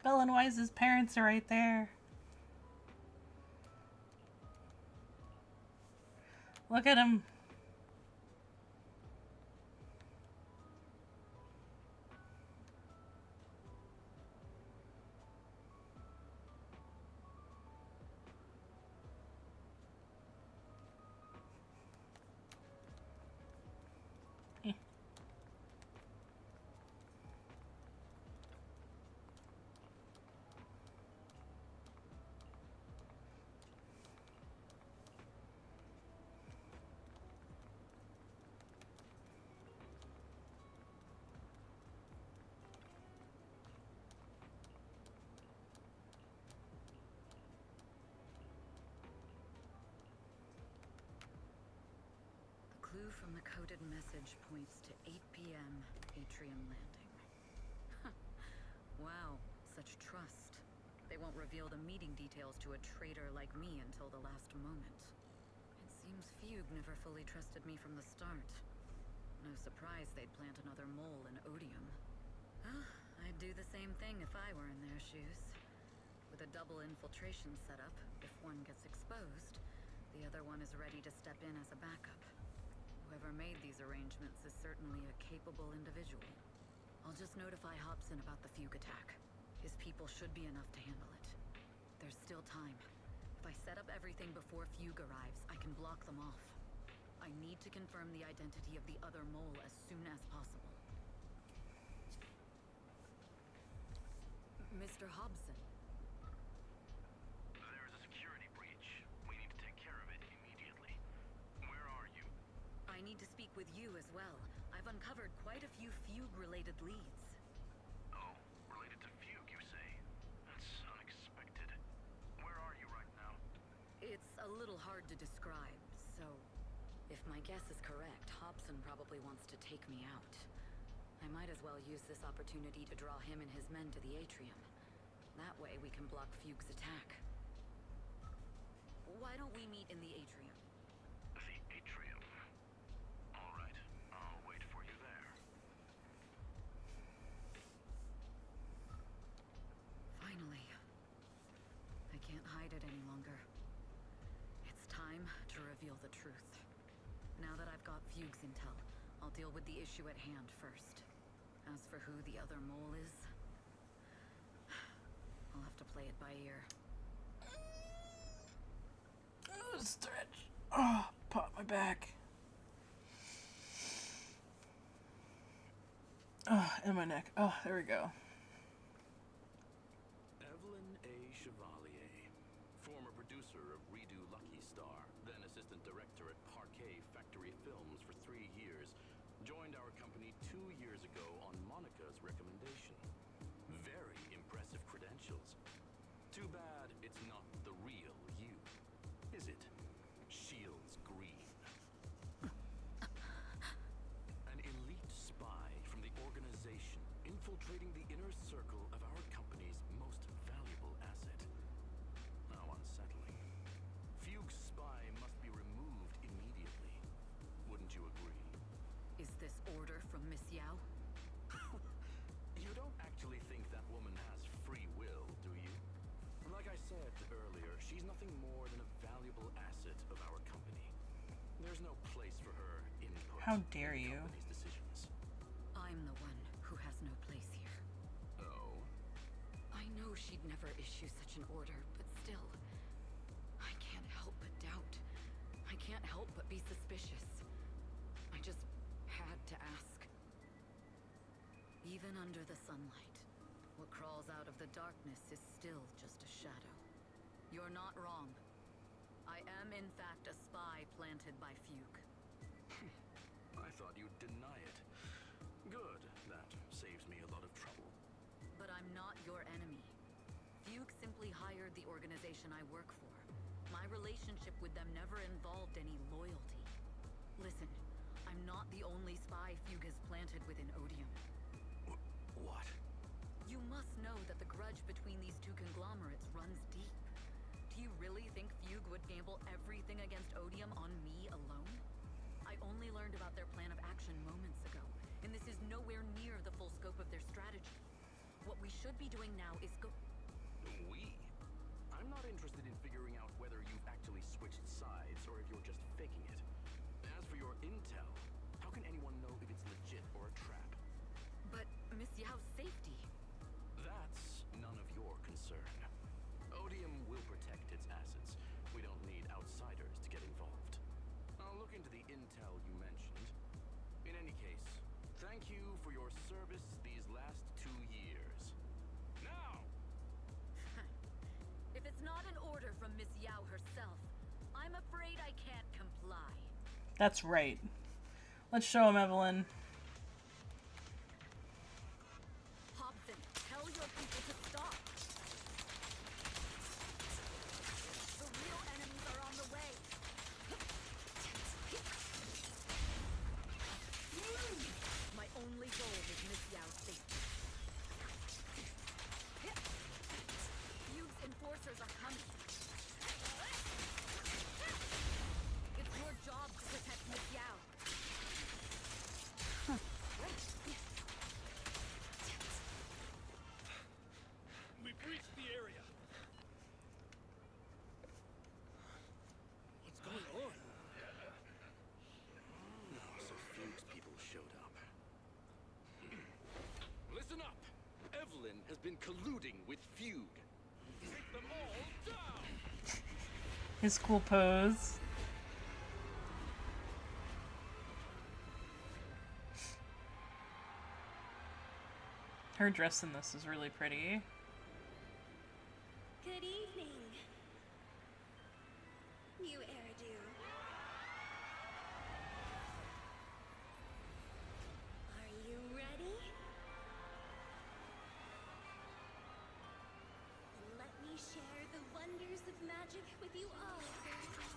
Bella and Wise's parents are right there. Look at him. The clue from the coded message points to 8 p.m. Atrium Landing. Wow, such trust. They won't reveal the meeting details to a traitor like me until the last moment. It seems Fugue never fully trusted me from the start. No surprise they'd plant another mole in Odium. Well, I'd do the same thing if I were in their shoes. With a double infiltration setup, if one gets exposed, the other one is ready to step in as a backup. Whoever made these arrangements is certainly a capable individual. I'll just notify Hobson about the Fugue attack. His people should be enough to handle it. There's still time. If I set up everything before Fugue arrives, I can block them off. I need to confirm the identity of the other mole as soon as possible. Mr. Hobson. There's a security breach. We need to take care of it immediately. Where are you? I need to speak with you as well. I've uncovered quite a few Fugue-related leads. Oh, related to Fugue, you say? That's unexpected. Where are you right now? It's a little hard to describe, so... If my guess is correct, Hobson probably wants to take me out. I might as well use this opportunity to draw him and his men to the Atrium. That way we can block Fugue's attack. Why don't we meet in the Atrium? The Atrium. All right, I'll wait for you there. Finally. I can't hide it any longer. It's time to reveal the truth. Now that I've got Fugue's intel, I'll deal with the issue at hand first. As for who the other mole is, I'll have to play it by ear. Oh, stretch. Oh, pop my back. Oh, and my neck. Oh, there we go. Evelyn A. Chevalier, former producer of Redo Lucky Star, then assistant director at Parquet Factory Films for 3 years, joined our company 2 years ago on Monica's recommendation. Very impressive credentials. Too bad it's not the real you, is it? Shields Green. An elite spy from the organization, infiltrating the inner circle of our company's most valuable asset. How unsettling. Fugue's spy must be removed immediately. Wouldn't you agree? Is this order from Miss Yao? You don't actually think that woman has free will, do you? Like I said earlier, she's nothing more than a valuable asset of our company. There's no place for her input. How dare in you? company's decisions. I'm the one who has no place here. Oh? I know she'd never issue such an order, but still, I can't help but doubt. I can't help but be suspicious. I just had to ask. Even under the sunlight, what crawls out of the darkness is still just a shadow. You're not wrong. I am in fact a spy planted by Fugue. I thought you'd deny it. Good. That saves me a lot of trouble. But I'm not your enemy. Fugue simply hired the organization I work for. My relationship with them never involved any loyalty. Listen, I'm not the only spy Fugue has planted within Odium. What? You must know that the grudge between these two conglomerates runs deep. Do you really think Fugue would gamble everything against Odium on me alone? I only learned about their plan of action moments ago, and this is nowhere near the full scope of their strategy. What we should be doing now is go... We? I'm not interested in figuring out whether you've actually switched sides or if you're just faking it. As for your intel, how can anyone know if it's legit or a trap? But Miss Yao's safety... That's none of your concern. Odium will protect its assets. We don't need outsiders to get involved. I'll look into the intel you mentioned. In any case, thank you for your service these last 2 years. Now! If it's not an order from Miss Yao herself, I'm afraid I can't comply. That's right. Let's show him, Evelyn. Hobson, tell your people to stop. The real enemies are on the way. My only goal is Miss Yao's safety. Fugue's enforcers are coming. It's your job to protect Miss Yao. We've reached the area. What's going on? So Fugue's people showed up. Listen up! Evelyn has been colluding with Fugue. Take them all down! His cool pose. Her dress in this is really pretty. Good evening. New hairdo. Are you ready? Let me share the wonders of magic with you all. Miss Yao.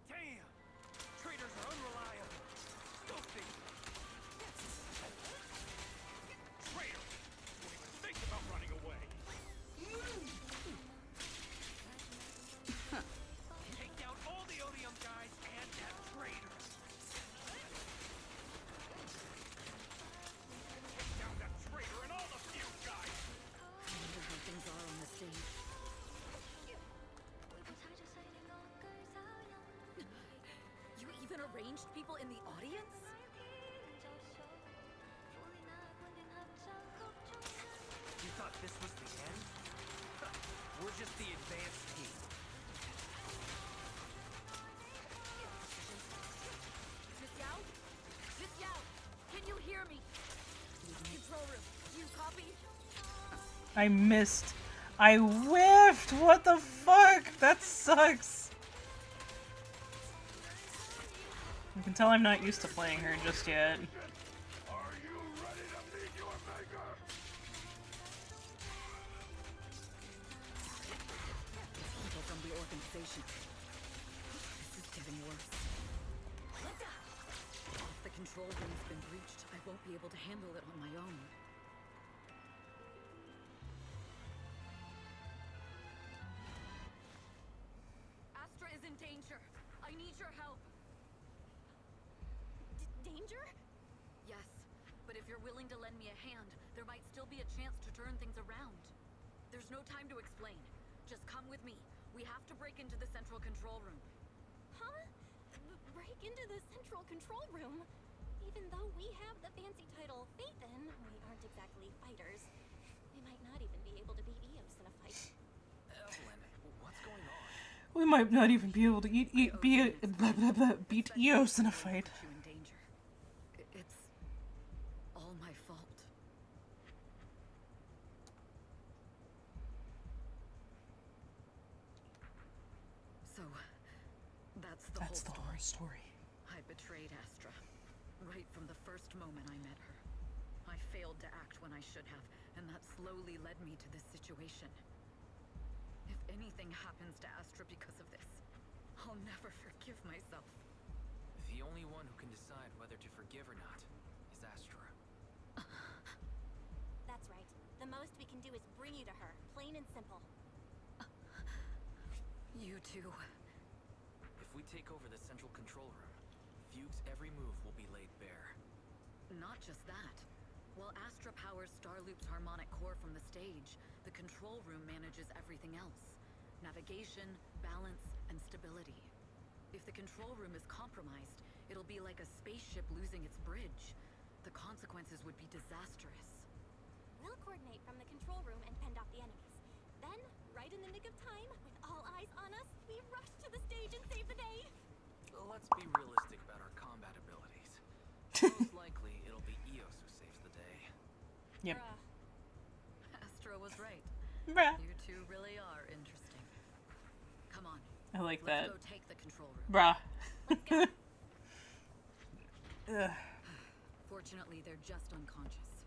Damn! Traitors are unreliable. Ghosting. Traitor! Don't even think about running away. Take down all the Odium guys and that traitor. Take down that traitor and all the Fugue guys. I wonder how things are on the stage. You even arranged people in the audience? You thought this was the end? We're just the advanced team. Miss Yao? Miss Yao, can you hear me? Control room, you copy? I missed. I whiffed! What the fuck? That sucks. You can tell I'm not used to playing her just yet. Are you ready to meet your maker? People from the organization. This is getting worse. If the control room's been breached, I won't be able to handle it on my own. Astra is in danger. I need your help. Danger? Yes, but if you're willing to lend me a hand, there might still be a chance to turn things around. There's no time to explain. Just come with me. We have to break into the central control room. Huh? break into the central control room. Even though we have the fancy title Phaethon, we aren't exactly fighters. We might not even be able to beat Eos in a fight. Evelyn, what's going on? We might not even be able to beat Eos in a fight. Put you in danger. It's all my fault. So, that's the whole story. I betrayed Astra. Right from the first moment I met her. I failed to act when I should have, and that slowly led me to this situation. If anything happens to Astra because of this, I'll never forgive myself. The only one who can decide whether to forgive or not is Astra. That's right. The most we can do is bring you to her, plain and simple. You two. If we take over the central control room, Fugue's every move will be laid bare. Not just that. While Astra powers Starloop's harmonic core from the stage, the control room manages everything else. Navigation, balance, and stability. If the control room is compromised, it'll be like a spaceship losing its bridge. The consequences would be disastrous. We'll coordinate from the control room and fend off the enemies. Then, right in the nick of time, with all eyes on us, we rush to the stage and save the day. Let's be realistic about our combat abilities. Most likely, it'll be Eos who saves the day. Yep. Astra was right. Bruh. You two really are interesting. Come on. I like Let's that. go take the control room. Bruh. Let's go. Ugh. Fortunately, they're just unconscious.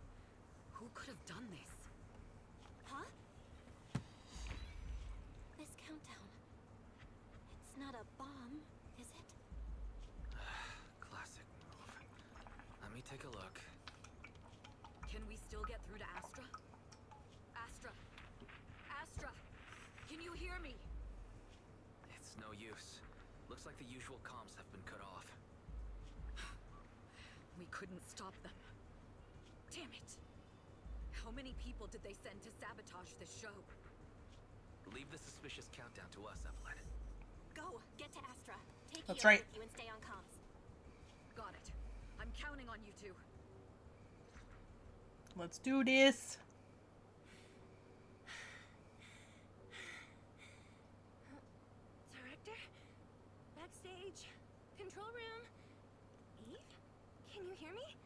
Who could have done this? Huh? This countdown. It's not a bomb, is it? Classic move. Let me take a look. Can we still get through to Astra? Astra! Astra! Can you hear me? It's no use. Looks like the usual comms have been cut off. We couldn't stop them. Damn it! How many people did they send to sabotage this show? Leave the suspicious countdown to us, Evelyn. Go, get to Astra. Take That's Eos right. with you and stay on comms. Got it. I'm counting on you two. Let's do this. Director? Backstage? Control room? Eve? Can you hear me?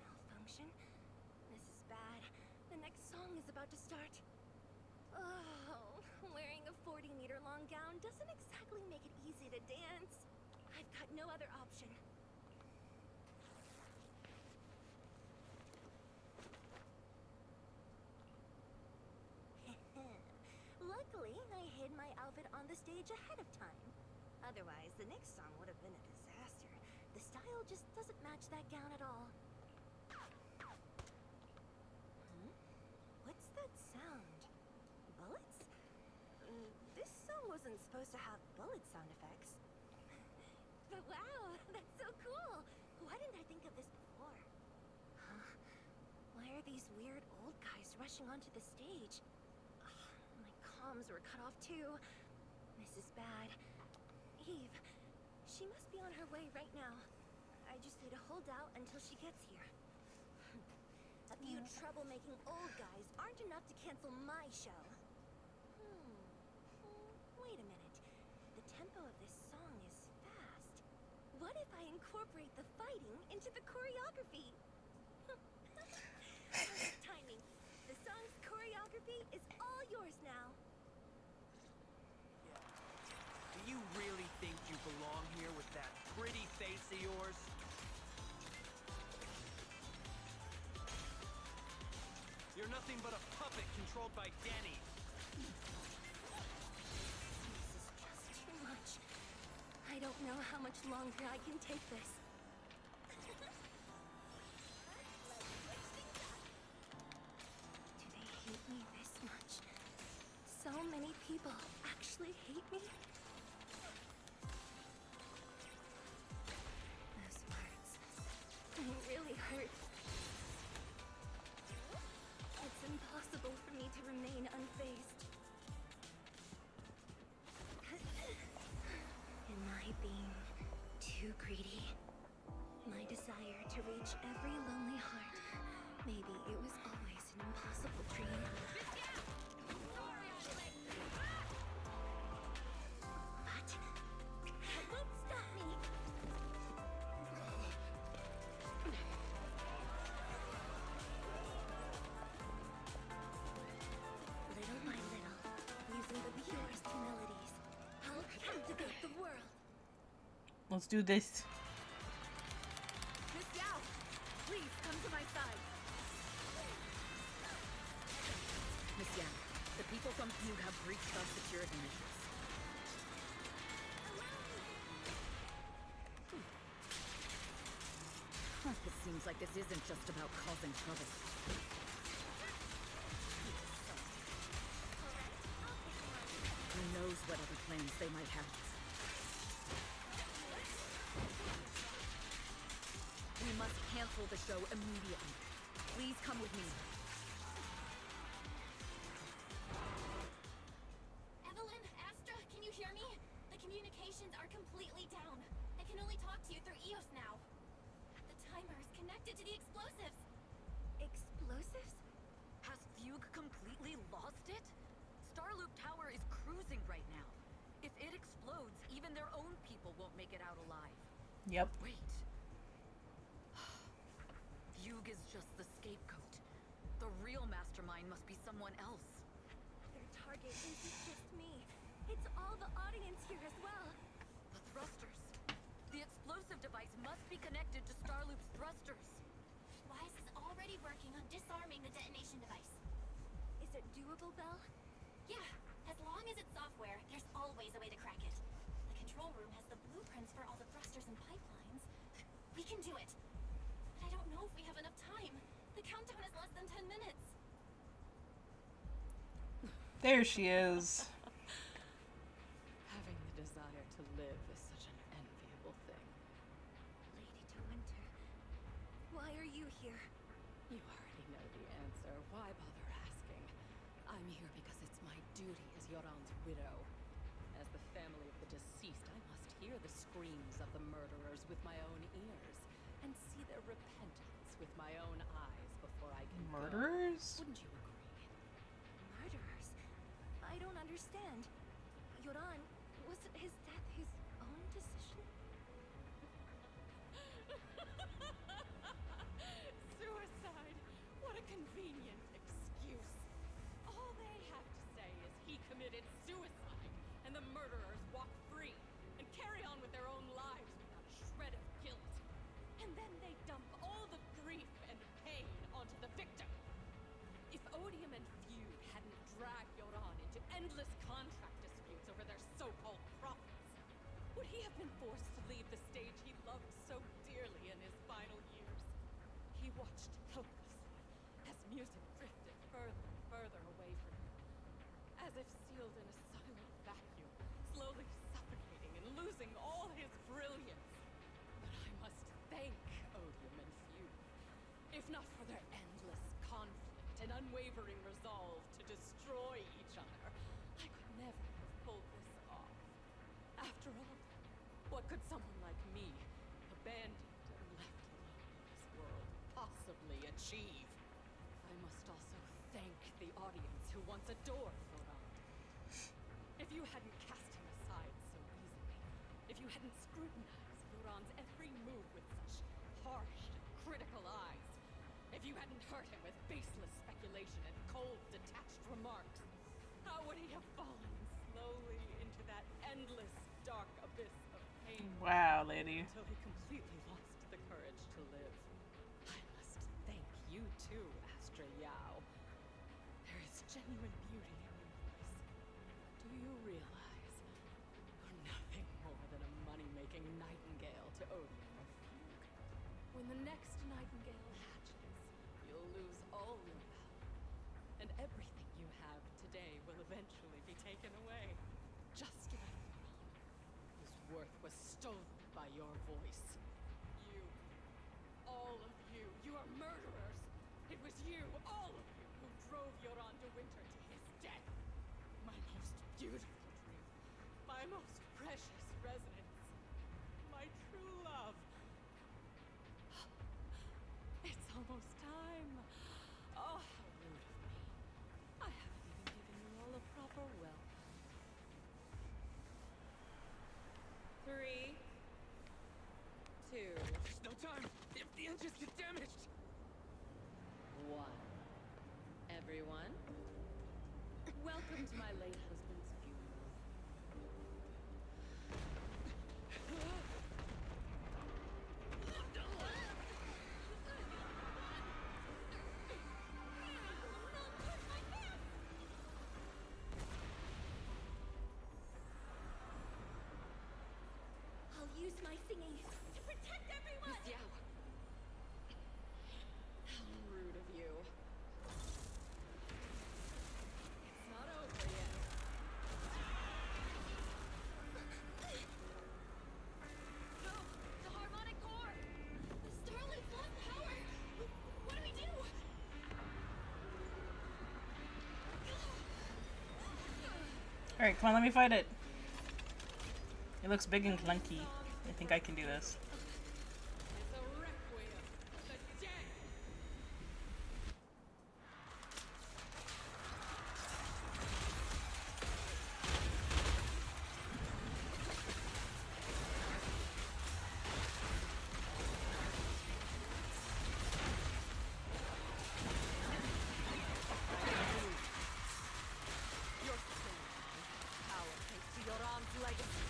Malfunction? This is bad. The next song is about to start. Oh, wearing a 40-meter long gown doesn't exactly make it easy to dance. I've got no other option. Luckily, I hid my outfit on the stage ahead of time. Otherwise, the next song would have been a disaster. The style just doesn't match that gown at all. What's that sound? Bullets? This song wasn't supposed to have bullet sound effects. But wow, that's so cool! Why didn't I think of this before? Huh? Why are these weird old guys rushing onto the stage? My comms were cut off too. This is bad. Eve, she must be on her way right now. I just need to hold out until she gets here. A few troublemaking old guys aren't enough to cancel my show. Wait a minute. The tempo of this song is fast. What if I incorporate the fighting into the choreography? Perfect timing. The song's choreography is all yours now. Do you really think you belong here with that pretty face of yours? You're nothing but a puppet controlled by Denny. This is just too much. I don't know how much longer I can take this. Do they hate me this much? So many people actually hate me? Those words, they really hurt. It's impossible for me to remain unfazed. Am I being Let's do this. Miss Yao, please come to my side. Miss Yao, the people from Fugue have breached our security measures. It seems like this isn't just about causing trouble. Who knows what other plans they might have. We must cancel the show immediately. Please come with me. Evelyn, Astra, can you hear me? The communications are completely down. I can only talk to you through EOS now. The timer is connected to the explosives. Explosives? Has Fugue completely lost it? Starloop Tower is cruising right now. If it explodes, even their own people won't make it out alive. Yep. Wait. Fugue is just the scapegoat. The real mastermind must be someone else. Their target isn't just me. It's all the audience here as well. The thrusters. The explosive device must be connected to Starloop's thrusters. Wise is already working on disarming the detonation device. Is it doable, Belle? Yeah. As long as it's software, there's always a way to crack it. The control room has the blueprints for all the thrusters and pipelines. We can do it. But I don't know if we have enough time. The countdown is less than 10 minutes. There she is. Having the desire to live is such an enviable thing. Lady De Winter, why are you here? You already know the answer. Why bother asking? I'm here because it's my duty as Yoran's widow. As the family of the deceased, I must hear the screams of the murderers with my own ears and see their repentance with my own eyes before I can Murderers? go. Wouldn't you agree? Murderers? I don't understand. Yoran, wasn't his death his own decision? Suicide! What a convenient excuse. All they have to say is he committed suicide, and the murderers walk free and carry on with their own lives without a shred of guilt. And then they dump all the grief and pain onto the victim. If Odium and Fugue hadn't dragged Yoran into endless contract disputes over their so-called profits, would he have been forced to leave the stage he loved so dearly in his final years? He watched helplessly as music drifted further and further away from him, as if sealed in a silent vacuum, slowly suffocating and losing all his brilliance. But I must thank Odium and Fugue. If not for their endless conflict and unwavering resolve to destroy each other, I could never have pulled this off. After all, what could someone like me, abandoned and left alone in this world, possibly achieve? I must also thank the audience who once adored Yoran. If you hadn't cast him aside so easily, if you hadn't scrutinized Yoran's every move with such harsh and critical eyes, if you hadn't hurt him with baseless speculation and cold, detached remarks, how would he have fallen slowly into that endless, dark abyss of pain? Wow, lady. Until he completely lost the courage to live. I must thank you too, Astra Yao. There is genuine beauty in your voice. Do you realize you're nothing more than a money-making nightingale to Odium or Fugue? When the next nightingale hatches, you'll lose all your power, and everything you have today will eventually be taken away. Just like Yoran, whose worth was stolen by your voice. You, all of you, you are murderers! It was you, all of you, who drove Yoran de Winter to his death! My most beautiful dream, my most precious residence, my true love. It's almost time. Oh, how rude of me. I haven't even given you all a proper welcome. 3, 2, There's no time. If the engines get damaged. 1. Everyone, welcome to my late husband's funeral. Alright, come on, let me fight it. It looks big and clunky. I think I can do this. It's a requiem of the dead. You're killing me. Power takes to your arm's legacy.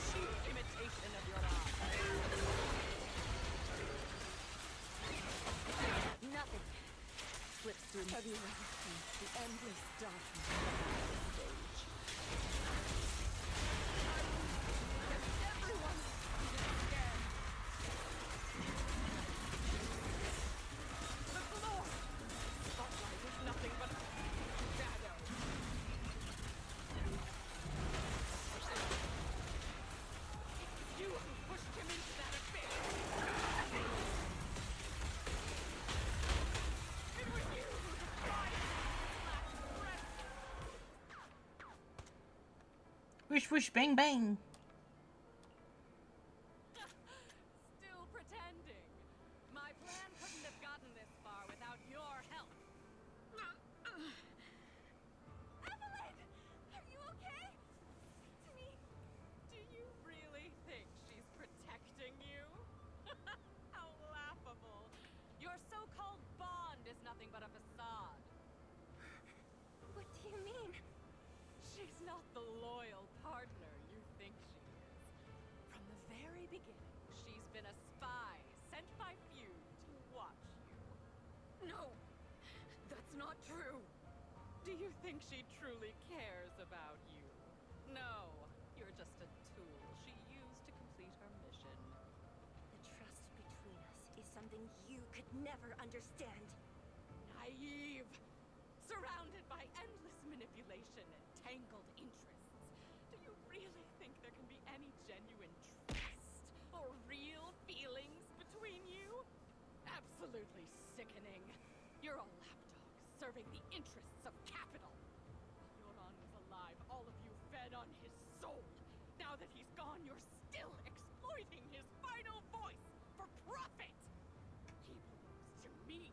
Cheap imitation of your arm. Nothing slips through. Have you ever seen the endless darkness of the stage? Everyone is scared. The floor. Spotlight is nothing but shadow. You who pushed him into that abyss. It was you who defied his last breath. Whoosh whoosh bang bang. Still pretending. My plan couldn't have gotten this far without your help. Evelyn! Are you okay? Speak to me. Do you really think she's protecting you? How laughable. Your so-called bond is nothing but a facade. What do you mean? She's not the loyal partner you think she is. From the very beginning, she's been a spy sent by few to watch you. No, that's not true. Do you think she truly cares about you? No, you're just a tool she used to complete her mission. The trust between us is something you could never understand. Naive! Surrounded by endless manipulation and tangled interests. Do you really think there can be any genuine trust or real feelings between you? Absolutely sickening. You're a lapdog serving the interests of capital. While Yoran was alive, all of you fed on his soul. Now that he's gone, you're still exploiting his final voice for profit. He belongs to me.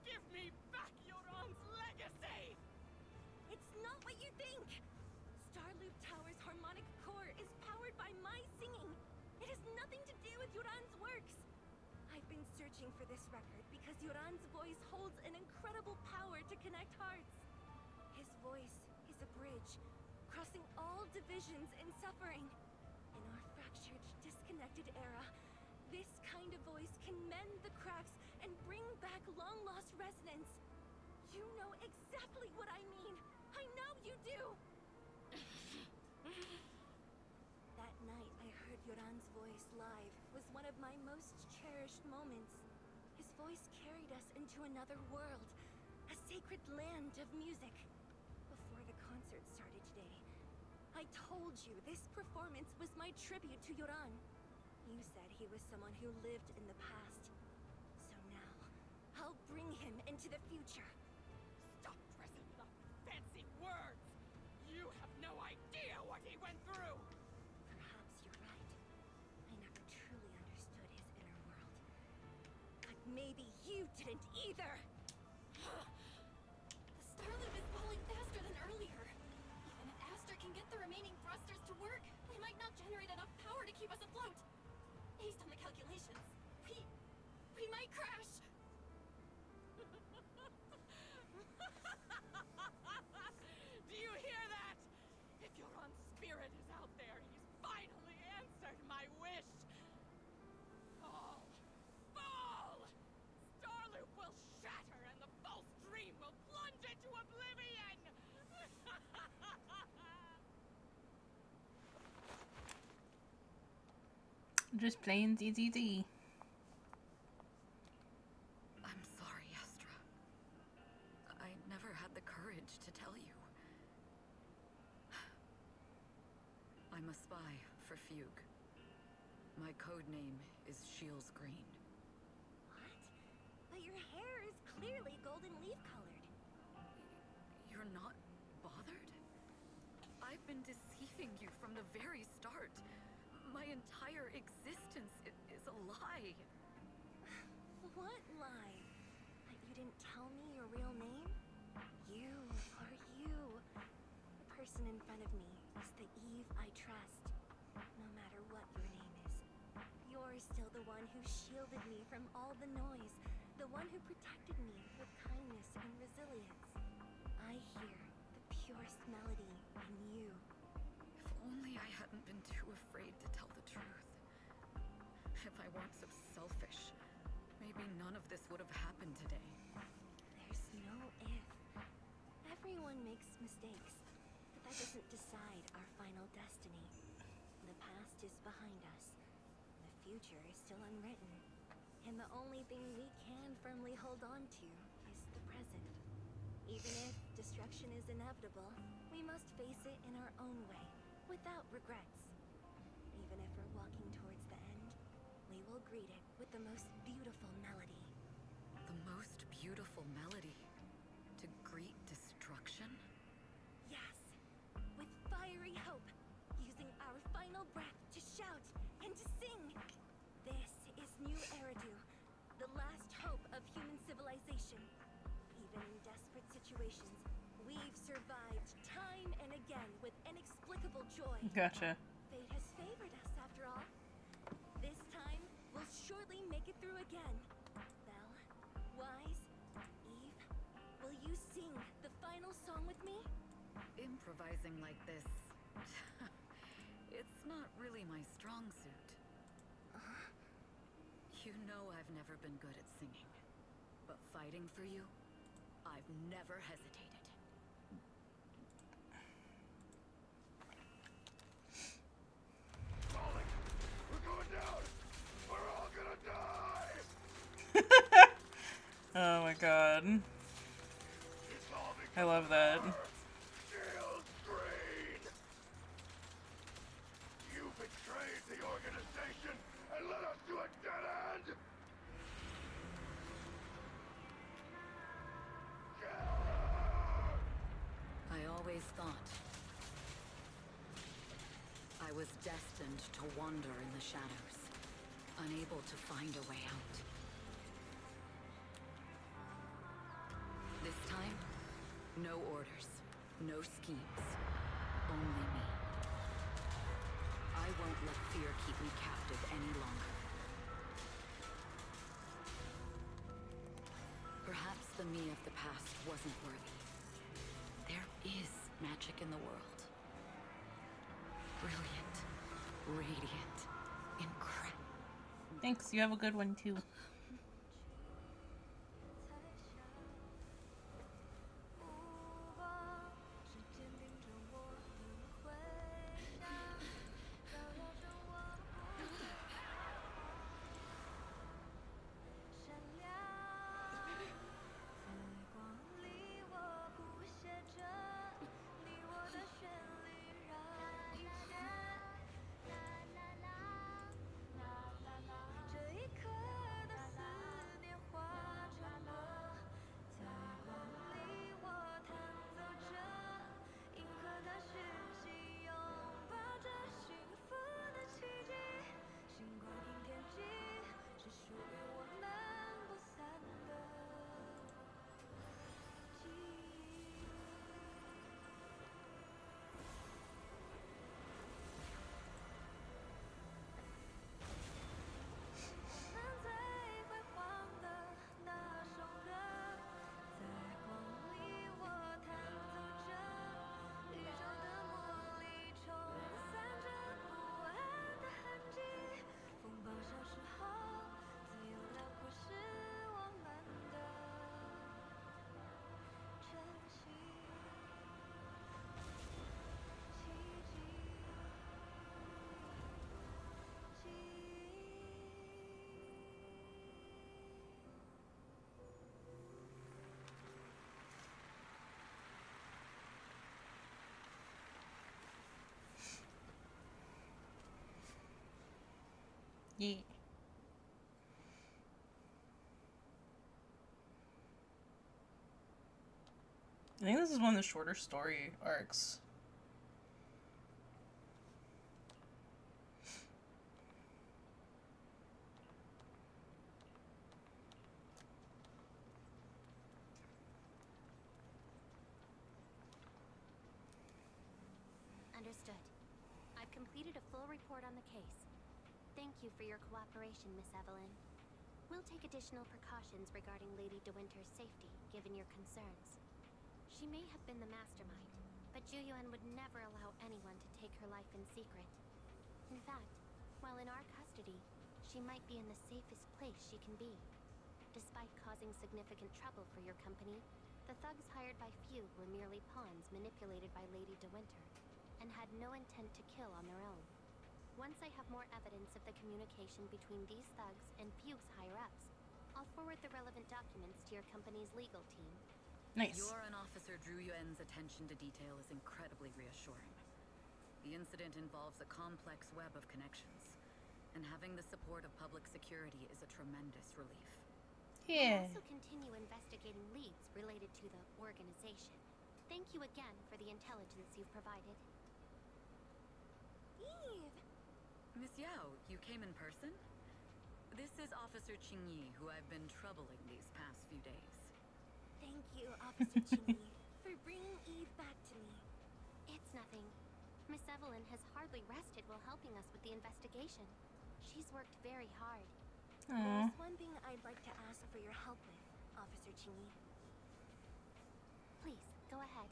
Give me back Yoran's legacy! It's not what you think! Starloop Tower's harmonic core is powered by my singing. It has nothing to do with Yoran's works. I've been searching for this record because Yoran's voice holds an incredible power to connect hearts. His voice is a bridge, crossing all divisions and suffering. In our fractured, disconnected era, this kind of voice can mend the cracks and bring back long-lost resonance. You know exactly what I mean. I know you do. That night I heard Yoran's voice live was one of my most cherished moments. His voice carried us into another world, a sacred land of music. Before the concert started today, I told you this performance was my tribute to Yoran. You said he was someone who lived in the past. So now, I'll bring him into the future. Stop dressing it up with fancy words! You have no idea what he went through! Perhaps you're right. I never truly understood his inner world. But maybe you didn't either! The Starloop is pulling faster than earlier. Even if Aster can get the remaining thrusters to work, they might not generate enough power to keep us afloat. Based on the calculations, we might crash. Do you hear that? If Yoran's spirit is out there, he's finally answered my wish! Fall! Fall! Starloop will shatter and the false dream will plunge into oblivion! Just plain DDD. I'm sorry, Astra. I never had the courage to tell you. I I'm a spy for Fugue. My code name is Shields Green. What? But your hair is clearly golden leaf colored. You're not bothered? I've been deceiving you from the very start. My entire existence is a lie. What lie? That you didn't tell me your real name? You are you. The person in front of me is the Eve I trust. No matter what your name is. You're still the one who shielded me from all the noise. The one who protected me with kindness and resilience. I hear the purest melody in you. If only I hadn't been too afraid to tell the truth. If I weren't so selfish, maybe none of this would have happened today. There's no if. Everyone makes mistakes, but that doesn't decide our final destiny. The past is behind us. The future is still unwritten. And the only thing we can firmly hold on to is the present. Even if destruction is inevitable, we must face it in our own way, without regrets. Even if we're walking towards the end, we will greet it with the most beautiful melody. The most beautiful melody? To greet destruction? Yes, with fiery hope, using our final breath to shout and to sing. This is New Eridu, the last hope of human civilization. Even in desperate situations, we've survived time and again with inexplicable joy. Gotcha. Fate has favored us after all. This time, we'll surely make it through again. Belle, Wise, Eve, will you sing the final song with me? Improvising like this... it's not really my strong suit. You know I've never been good at singing. But fighting for you, I've never hesitated. Falling! We're going down! We're all gonna die! Oh my god. It's all I love that. Shield Green! You betrayed the organization and led us to a dead end! I always thought I was destined to wander in the shadows, unable to find a way out. This time, no orders, no schemes, only me. I won't let fear keep me captive any longer. Perhaps the me of the past wasn't worthy. There is magic in the world. Brilliant, radiant, incredible. Thanks, you have a good one too. Yeah. I think this is one of the shorter story arcs. Understood. I've completed a full report on the case. Thank you for your cooperation, Miss Evelyn. We'll take additional precautions regarding Lady De Winter's safety, given your concerns. She may have been the mastermind, but Juyuan would never allow anyone to take her life in secret. In fact, while in our custody, she might be in the safest place she can be. Despite causing significant trouble for your company, the thugs hired by Fugue were merely pawns manipulated by Lady De Winter, and had no intent to kill on their own. Once I have more evidence of the communication between these thugs and Fugue's higher-ups, I'll forward the relevant documents to your company's legal team. Nice. Your and Officer Zhu Yuan's attention to detail is incredibly reassuring. The incident involves a complex web of connections, and having the support of public security is a tremendous relief. Yeah. We'll also continue investigating leads related to the organization. Thank you again for the intelligence you've provided. Eve! Miss Yao, you came in person? This is Officer Qingyi, who I've been troubling these past few days. Thank you, Officer Chingy, for bringing Eve back to me. It's nothing. Miss Evelyn has hardly rested while helping us with the investigation. She's worked very hard. Aww. There's one thing I'd like to ask for your help with, Officer Chingy. Please, go ahead.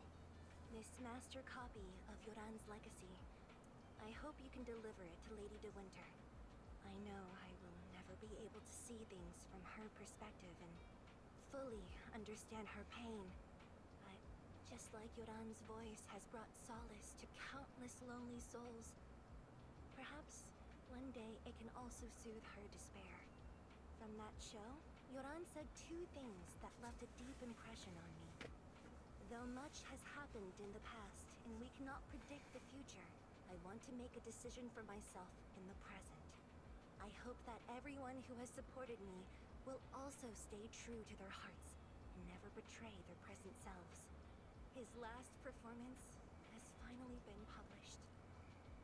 This master copy of Yoran's legacy. I hope you can deliver it to Lady De Winter. I know I will never be able to see things from her perspective and fully understand her pain. But just like Yoran's voice has brought solace to countless lonely souls, perhaps one day it can also soothe her despair. From that show, Yoran said two things that left a deep impression on me. Though much has happened in the past and we cannot predict the future, I want to make a decision for myself in the present. I hope that everyone who has supported me will also stay true to their hearts and never betray their present selves. His last performance has finally been published.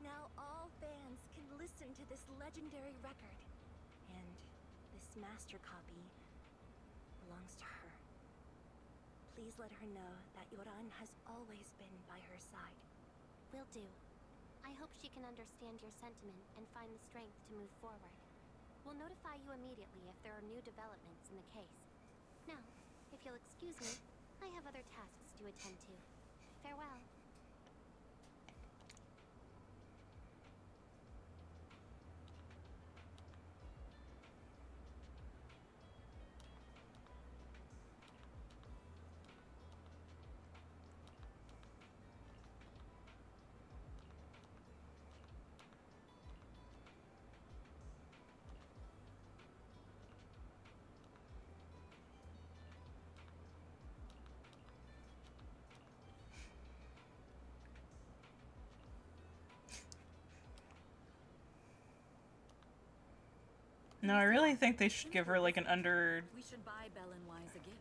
Now all fans can listen to this legendary record, and this master copy belongs to her. Please let her know that Yoran has always been by her side. Will do. I hope she can understand your sentiment and find the strength to move forward. We'll notify you immediately if there are new developments in the case. Now, if you'll excuse me, I have other tasks to attend to. Farewell. No, I really think they should give her like an under. We should buy Belen Wise a gift.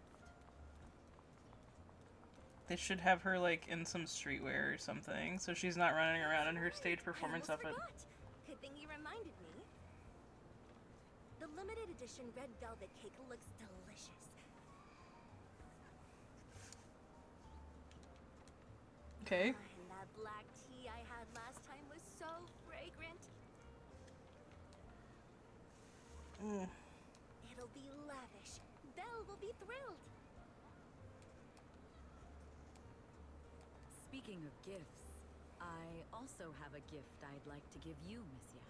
They should have her like in some streetwear or something, so she's not running around in her stage performance I almost outfit. forgot. Good thing you reminded me. The limited edition red velvet cake looks delicious. Okay. And that black tea I had last time was so fragrant. Mm. It'll be lavish. Belle will be thrilled. Speaking of gifts, I also have a gift I'd like to give you, Miss Yao.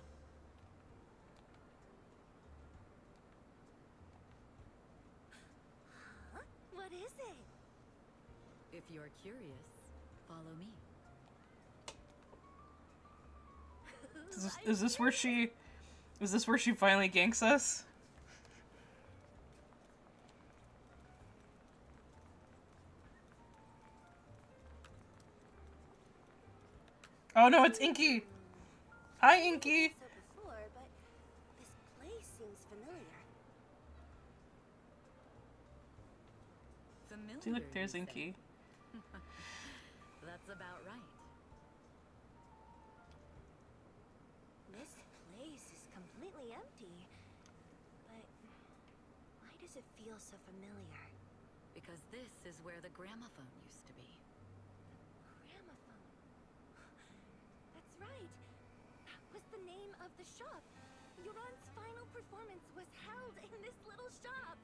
Huh? What is it? If you're curious, follow me. Is this where she? Is this where she finally ganks us? Oh no, it's Inky! Hi, Inky! So before, but this Familiar, See, look, there's you Inky. say? That's about right. This place is completely empty. But why does it feel so familiar? Because this is where the gramophone used to be. Gramophone. That's right. That was the name of the shop. Yoran's final performance was held in this little shop.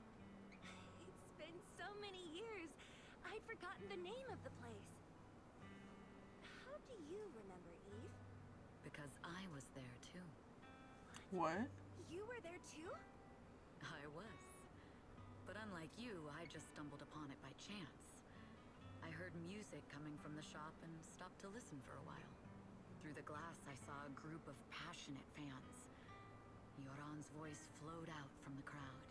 It's been so many years. I'd forgotten the name of the place. How do you remember, Eve? Because I was there too. What? You were there too? I was. But unlike you, I just stumbled upon it by chance. I heard music coming from the shop and stopped to listen for a while. Through the glass, I saw a group of passionate fans. Yoran's voice flowed out from the crowd.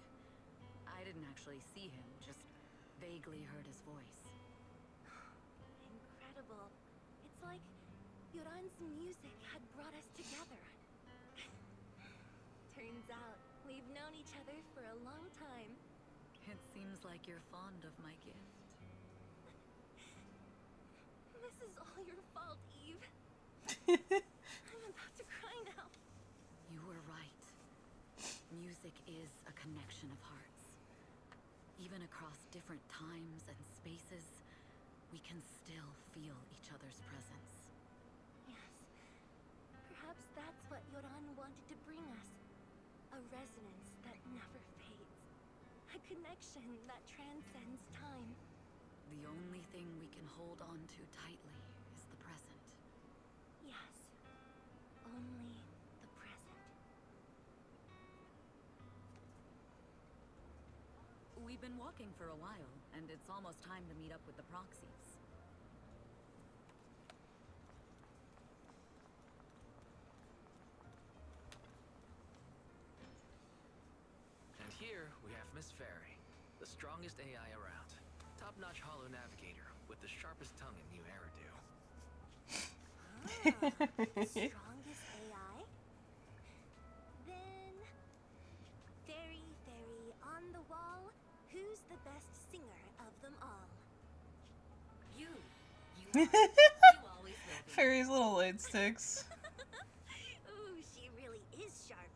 I didn't actually see him, just vaguely heard his voice. Incredible. It's like Yoran's music had brought us together. Turns out, we've known each other for a long time. It seems like you're fond of my gift. This is all your fault, Eve. I'm about to cry now. You were right. Music is a connection of hearts. Even across different times and spaces, we can still feel each other's presence. Yes. Perhaps that's what Yoran wanted to bring us. A resonance that never fades. A connection that transcends time. The only thing we can hold on to tightly is the present. Yes. Only the present. We've been walking for a while, and it's almost time to meet up with the proxies. And here we have Miss Fairy, the strongest AI around. Top-notch holo navigator with the sharpest tongue in New Eridu. Strongest AI? Then... Fairy, on the wall, who's the best singer of them all? You are. You always will be. Fairy's little light sticks. Ooh, she really is sharp.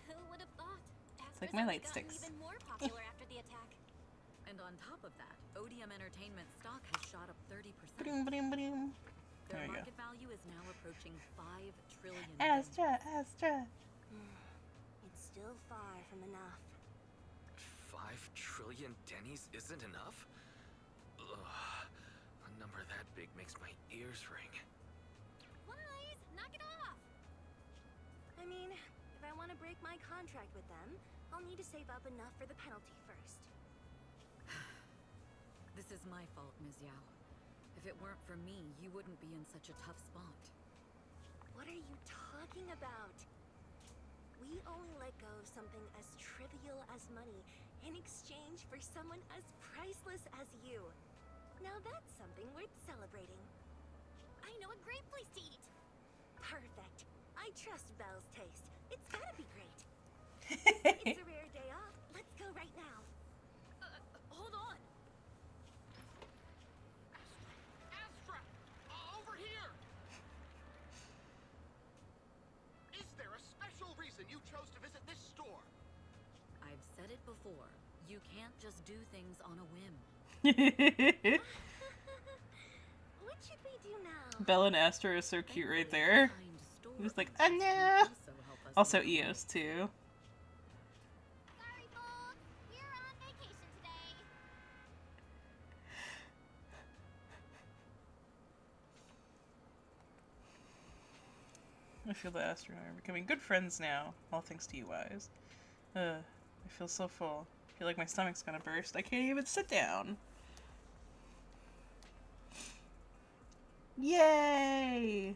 Who would have thought? Like my light sticks. Even more popular after the attack. And on top of that, ODM Entertainment stock has shot up 30%. Ba-doom, ba-doom, ba-doom. Their There we go. market value is now approaching 5 trillion. Astra, Astra. It's still far from enough. 5 trillion dennies isn't enough? Ugh. A number that big makes my ears ring. Wise, knock it off! I mean, if I want to break my contract with them, I'll need to save up enough for the penalty first. This is my fault, Ms. Yao. If it weren't for me, you wouldn't be in such a tough spot. What are you talking about? We only let go of something as trivial as money in exchange for someone as priceless as you. Now that's something worth celebrating. I know a great place to eat. Perfect. I trust Belle's taste. It's gotta be great. It's a rare day off. Let's go right now. Hold on. Astra! Over here! Is there a special reason you chose to visit this store? I've said it before. You can't just do things on a whim. What should we do now? Belle and Astra are so cute right there. He was like, "Oh no. Also Eos too. Sorry, folks. We're on vacation today. I feel that Astra and I are becoming good friends now, all thanks to you, Wise. I feel so full. I feel like my stomach's gonna burst. I can't even sit down. Yay!